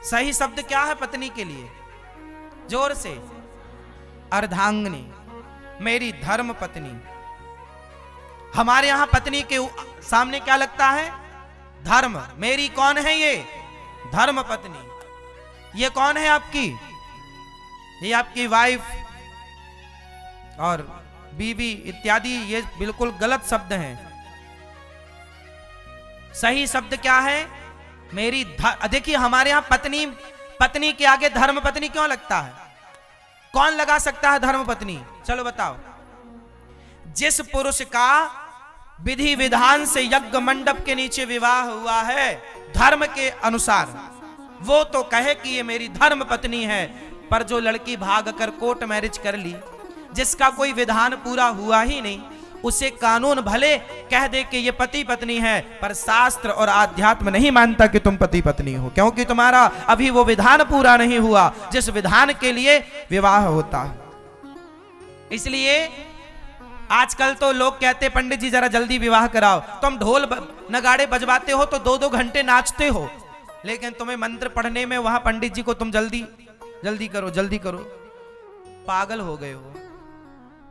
सही शब्द क्या है पत्नी के लिए? जोर से। अर्धांगिनी, मेरी धर्म पत्नी। हमारे यहां पत्नी के सामने क्या लगता है? धर्म। मेरी कौन है ये? धर्म पत्नी। ये कौन है आपकी? ये आपकी वाइफ और बीवी इत्यादि, ये बिल्कुल गलत शब्द हैं। सही शब्द क्या है? मेरी देखिए हमारे यहां पत्नी, पत्नी के आगे धर्म पत्नी क्यों लगता है? कौन लगा सकता है धर्म पत्नी? चलो बताओ। जिस पुरुष का विधि विधान से यज्ञ मंडप के नीचे विवाह हुआ है धर्म के अनुसार, वो तो कहे कि ये मेरी धर्म पत्नी है। पर जो लड़की भाग कर कोर्ट मैरिज कर ली, जिसका कोई विधान पूरा हुआ ही नहीं, उसे कानून भले कह दे कि ये पति पत्नी है, पर शास्त्र और आध्यात्म नहीं मानता कि तुम पति पत्नी हो, क्योंकि तुम्हारा अभी वो विधान पूरा नहीं हुआ जिस विधान के लिए विवाह होता है। इसलिए आजकल तो लोग कहते पंडित जी जरा जल्दी विवाह कराओ। तुम ढोल नगाड़े बजवाते हो तो 2-2 घंटे नाचते हो, लेकिन तुम्हें मंत्र पढ़ने में वहां पंडित जी को तुम जल्दी जल्दी करो जल्दी करो, पागल हो गए हो।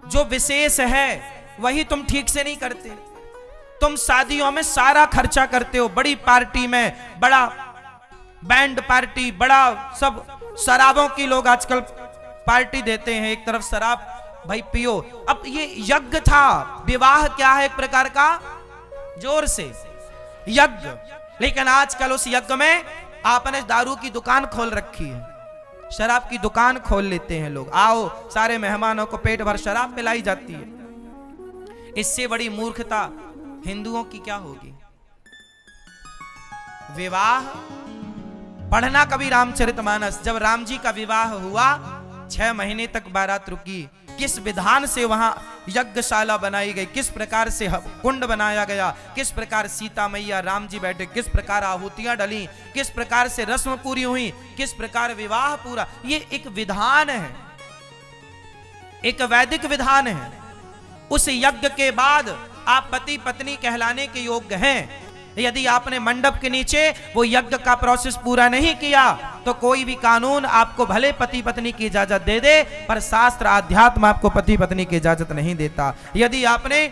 जो विशेष है वही तुम ठीक से नहीं करते। तुम शादियों में सारा खर्चा करते हो, बड़ी पार्टी में बड़ा बैंड पार्टी, बड़ा सब शराबों की लोग आजकल पार्टी देते हैं। एक तरफ शराब भाई पियो। अब ये यज्ञ था, विवाह क्या है? एक प्रकार का जोर से यज्ञ। लेकिन आजकल उस यज्ञ में आपने दारू की दुकान खोल रखी है, शराब की दुकान खोल लेते हैं लोग। आओ, सारे मेहमानों को पेट भर शराब पिलाई जाती है। इससे बड़ी मूर्खता हिंदुओं की क्या होगी? विवाह पढ़ना कभी रामचरितमानस, जब राम जी का विवाह हुआ 6 महीने तक बारात रुकी, किस विधान से वहां यज्ञशाला बनाई गई, किस प्रकार से कुंड बनाया गया, किस प्रकार सीता मैया राम जी बैठे, किस प्रकार आहुतियां डली, किस प्रकार से रस्म पूरी हुई, किस प्रकार विवाह पूरा। ये एक विधान है, एक वैदिक विधान है। उस यज्ञ के बाद आप पति पत्नी कहलाने के योग्य हैं। यदि आपने मंडप के नीचे वो यज्ञ का प्रोसेस पूरा नहीं किया तो कोई भी कानून आपको भले पति पत्नी की इजाजत दे दे, पर शास्त्र आध्यात्म आपको पति पत्नी की इजाजत नहीं देता। यदि आपने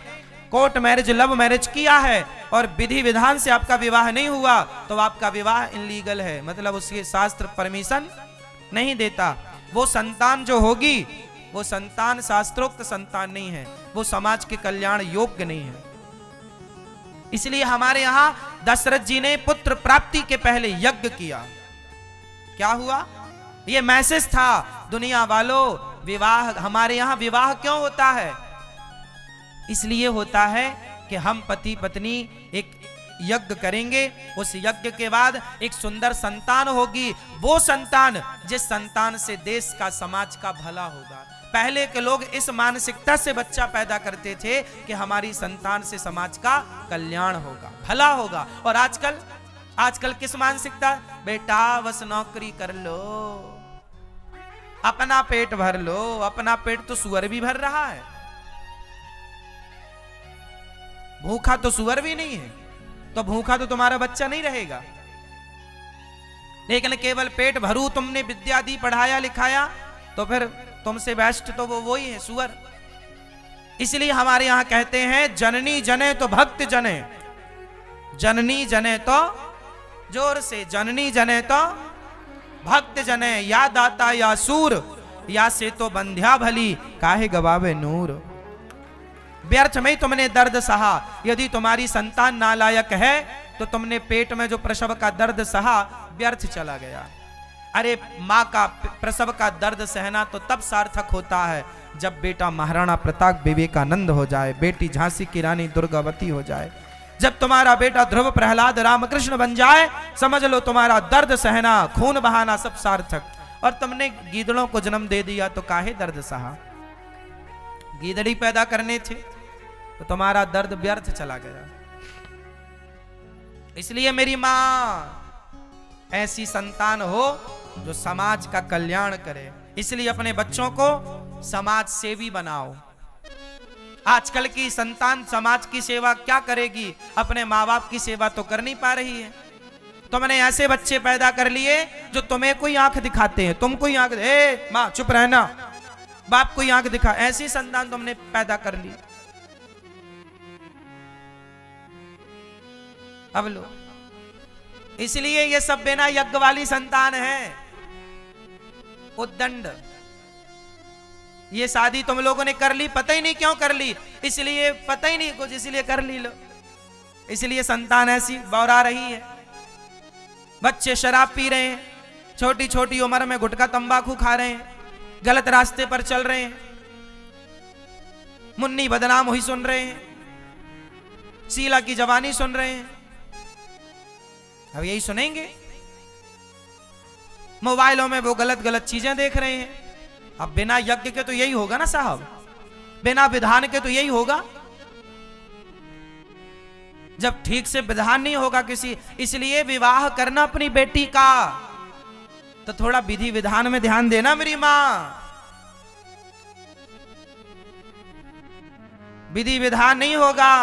कोर्ट मैरिज, लव मैरिज किया है और विधि विधान से आपका विवाह नहीं हुआ तो आपका विवाह इनलीगल है, मतलब उसके शास्त्र परमिशन नहीं देता। वो संतान जो होगी वो संतान शास्त्रोक्त संतान नहीं है, वो समाज के कल्याण योग्य नहीं है। इसलिए हमारे यहां दशरथ जी ने पुत्र प्राप्ति के पहले यज्ञ किया। क्या हुआ? ये मैसेज था, दुनिया वालों विवाह, हमारे यहां विवाह क्यों होता है? इसलिए होता है कि हम पति पत्नी एक यज्ञ करेंगे, उस यज्ञ के बाद एक सुंदर संतान होगी। वो संतान जिस संतान से देश का, समाज का भला होगा। पहले के लोग इस मानसिकता से बच्चा पैदा करते थे कि हमारी संतान से समाज का कल्याण होगा, भला होगा। और आजकल किस मानसिकता? बेटा बस नौकरी कर लो, अपना पेट भर लो। अपना पेट तो सुअर भी भर रहा है, भूखा तो सुअर भी नहीं है, तो भूखा तो तुम्हारा बच्चा नहीं रहेगा। लेकिन केवल पेट भरू तुमने विद्या दी, पढ़ाया लिखाया, तो फिर तुमसे बेस्ट तो वो वही है, सुअर। इसलिए हमारे यहां कहते हैं जननी जने तो भक्त जने, जननी जने तो, जोर से, जननी जने तो भक्त जने, या दाता या सूर, या से तो बंध्या भली, काहे गवावे नूर। व्यर्थ में तुमने दर्द सहा। यदि तुम्हारी संतान नालायक है तो तुमने पेट में जो प्रसव का दर्द सहा व्यर्थ चला गया। अरे माँ का प्रसव का दर्द सहना तो तब सार्थक होता है जब बेटा महाराणा प्रताप विवेकानंद हो जाए, बेटी झांसी की रानी दुर्गावती हो जाए। जब तुम्हारा बेटा ध्रुव प्रहलाद रामकृष्ण बन जाए, समझ लो तुम्हारा दर्द सहना, खून बहाना सब सार्थक। और तुमने गीदड़ों को जन्म दे दिया तो काहे दर्द सहा? गीदड़ी पैदा करने थे तो तुम्हारा दर्द व्यर्थ चला गया। इसलिए मेरी मां, ऐसी संतान हो जो समाज का कल्याण करे। इसलिए अपने बच्चों को समाज सेवी बनाओ। आजकल की संतान समाज की सेवा क्या करेगी? अपने माँ बाप की सेवा तो कर नहीं पा रही है। तुमने ऐसे बच्चे पैदा कर लिए जो तुम्हें कोई आंख दिखाते हैं, तुम कोई आंख, ए मां चुप रहना, बाप कोई आंख दिखा, ऐसी संतान तुमने पैदा कर ली। अब लो, इसलिए ये सब बिना यज्ञ वाली संतान है। उद्दंड, ये शादी तुम लोगों ने कर ली, पता ही नहीं क्यों कर ली, इसलिए पता ही नहीं कुछ, इसलिए कर ली लो, इसलिए संतान ऐसी बौरा रही है। बच्चे शराब पी रहे हैं, छोटी छोटी उम्र में गुटखा तंबाकू खा रहे हैं, गलत रास्ते पर चल रहे हैं, मुन्नी बदनाम हुई सुन रहे हैं, शीला की जवानी सुन रहे हैं। अब यही सुनेंगे, मोबाइलों में वो गलत गलत चीजें देख रहे हैं। अब बिना यज्ञ के तो यही होगा ना साहब, बिना विधान के तो यही होगा, जब ठीक से विधान नहीं होगा किसी। इसलिए विवाह करना अपनी बेटी का तो थोड़ा विधि विधान में ध्यान देना मेरी मां। विधि विधान नहीं होगा,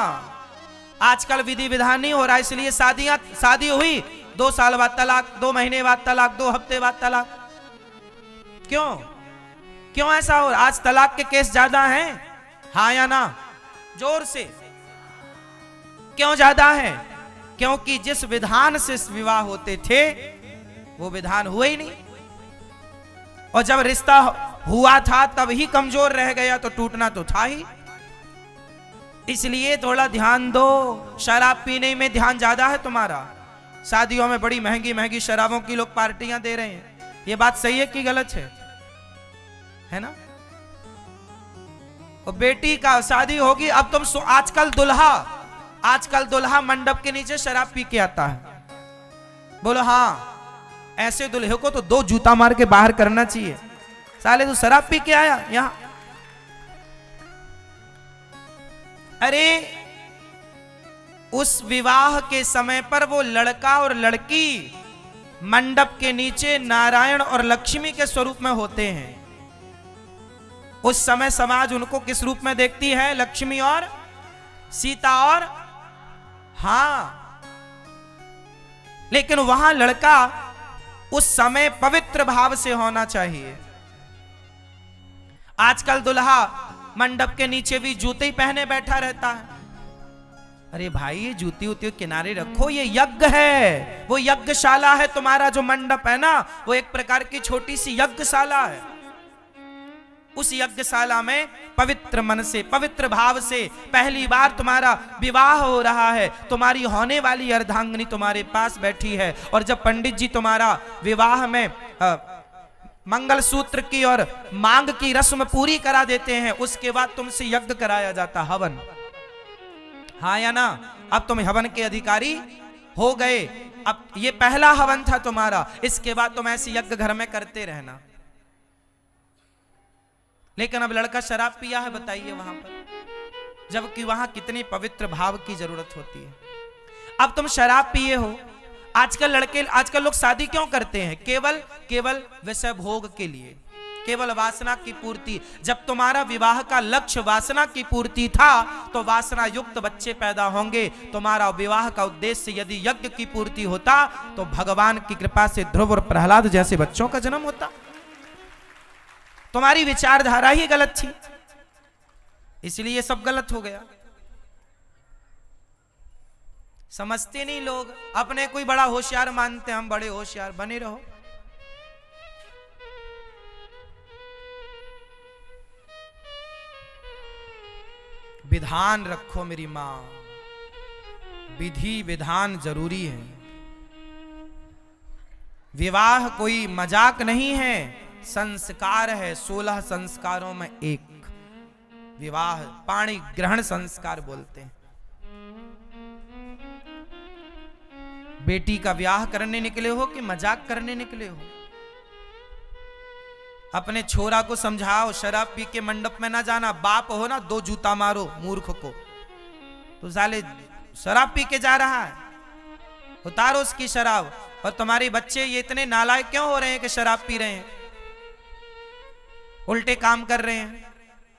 आजकल विधि विधान नहीं हो रहा, इसलिए शादी हुई 2 साल बाद तलाक, 2 महीने बाद तलाक, 2 हफ्ते बाद तलाक। क्यों ऐसा हो? आज तलाक के केस ज्यादा हैं, हाँ या ना? जोर से। क्यों ज्यादा है? क्योंकि जिस विधान से विवाह होते थे वो विधान हुआ ही नहीं, और जब रिश्ता हुआ था तब ही कमजोर रह गया तो टूटना तो था ही। इसलिए थोड़ा ध्यान दो, शराब पीने में ध्यान ज्यादा है तुम्हारा। शादियों में बड़ी महंगी महंगी शराबों की लोग पार्टियां दे रहे हैं, ये बात सही है कि गलत है ना? और बेटी का शादी होगी, अब तुम आजकल दुल्हा मंडप के नीचे शराब पी के आता है। बोलो हाँ, ऐसे दुल्हे को तो 2 जूता मार के बाहर करना चाहिए, साले तू शराब पी के आया यहां। अरे उस विवाह के समय पर वो लड़का और लड़की मंडप के नीचे नारायण और लक्ष्मी के स्वरूप में होते हैं। उस समय समाज उनको किस रूप में देखती है? लक्ष्मी और सीता और, हाँ, लेकिन वहां लड़का उस समय पवित्र भाव से होना चाहिए। आजकल दुल्हा मंडप के नीचे भी जूते ही पहने बैठा रहता है। अरे भाई, ये जूती उती किनारे रखो, ये यज्ञ है, वो यज्ञशाला है। तुम्हारा जो मंडप है ना, वो एक प्रकार की छोटी सी यज्ञशाला है। उस यज्ञशाला में पवित्र मन से, पवित्र भाव से पहली बार तुम्हारा विवाह हो रहा है। तुम्हारी होने वाली अर्धांगिनी तुम्हारे पास बैठी है, और जब पंडित जी तुम्हारा विवाह में मंगलसूत्र की और मांग की रस्म पूरी करा देते हैं, उसके बाद तुमसे यज्ञ कराया जाता, हवन, हाँ या ना? अब तुम हवन के अधिकारी हो गए। अब ये पहला हवन था तुम्हारा, इसके बाद तुम ऐसे यज्ञ घर में करते रहना। लेकिन अब लड़का शराब पिया है, बताइए वहां पर, जबकि वहां कितनी पवित्र भाव की जरूरत होती है। अब तुम शराब पिए हो। आजकल लोग शादी क्यों करते हैं? केवल विषय भोग के लिए, केवल वासना की पूर्ति। जब तुम्हारा विवाह का लक्ष्य वासना की पूर्ति था तो वासना युक्त बच्चे पैदा होंगे। तुम्हारा विवाह का उद्देश्य यदि यज्ञ की पूर्ति होता तो भगवान की कृपा से ध्रुव और प्रहलाद जैसे बच्चों का जन्म होता। तुम्हारी विचारधारा ही गलत थी, इसलिए सब गलत हो गया। समझते नहीं लोग, अपने कोई बड़ा होशियार मानते, हम बड़े होशियार, बने रहो। विधान रखो मेरी मां, विधि विधान जरूरी है। विवाह कोई मजाक नहीं है, संस्कार है। 16 संस्कारों में एक विवाह, पाणी ग्रहण संस्कार बोलते हैं। बेटी का ब्याह करने निकले हो कि मजाक करने निकले हो? अपने छोरा को समझाओ, शराब पी के मंडप में ना जाना। बाप हो ना, 2 जूता मारो मूर्ख को। तो साले शराब पी के जा रहा है, उतारो उसकी शराब। और तुम्हारे बच्चे ये इतने नालायक क्यों हो रहे हैं कि शराब पी रहे हैं, उल्टे काम कर रहे हैं?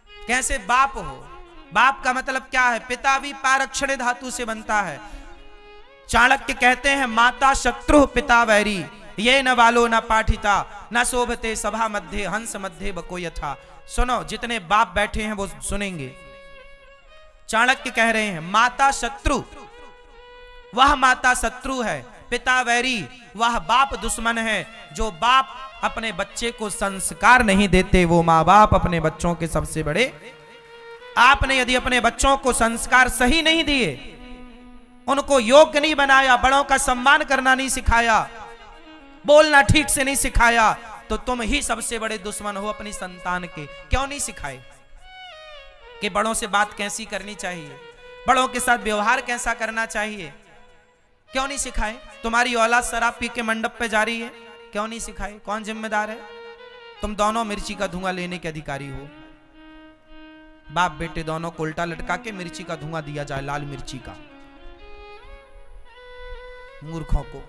कैसे बाप हो? बाप का मतलब क्या है? पिता भी पारक्षण धातु से बनता है। चाणक्य कहते हैं माता शत्रु पिता वैरी, ये न वालो न पाठिता न शोभते सभा मध्य हंस मध्य बको यथा। सुनो, जितने बाप बैठे हैं वो सुनेंगे। चाणक्य कह रहे हैं माता शत्रु, वह माता शत्रु है, पिता वैरी, वह बाप दुश्मन है। जो बाप अपने बच्चे को संस्कार नहीं देते वो माँ बाप अपने बच्चों के सबसे बड़े। आपने यदि अपने बच्चों को संस्कार सही नहीं दिए, उनको योग्य नहीं बनाया, बड़ों का सम्मान करना नहीं सिखाया, बोलना ठीक से नहीं सिखाया, तो तुम ही सबसे बड़े दुश्मन हो अपनी संतान के। क्यों नहीं सिखाए कि बड़ों से बात कैसी करनी चाहिए, बड़ों के साथ व्यवहार कैसा करना चाहिए? क्यों नहीं सिखाए? तुम्हारी औलाद शराब पी के मंडप पे जा रही है, क्यों नहीं सिखाए? कौन जिम्मेदार है? तुम दोनों मिर्ची का धुआं लेने के अधिकारी हो। बाप बेटे दोनों को उल्टा लटका के मिर्ची का धुआं दिया जाए, लाल मिर्ची का। मूर्खों को।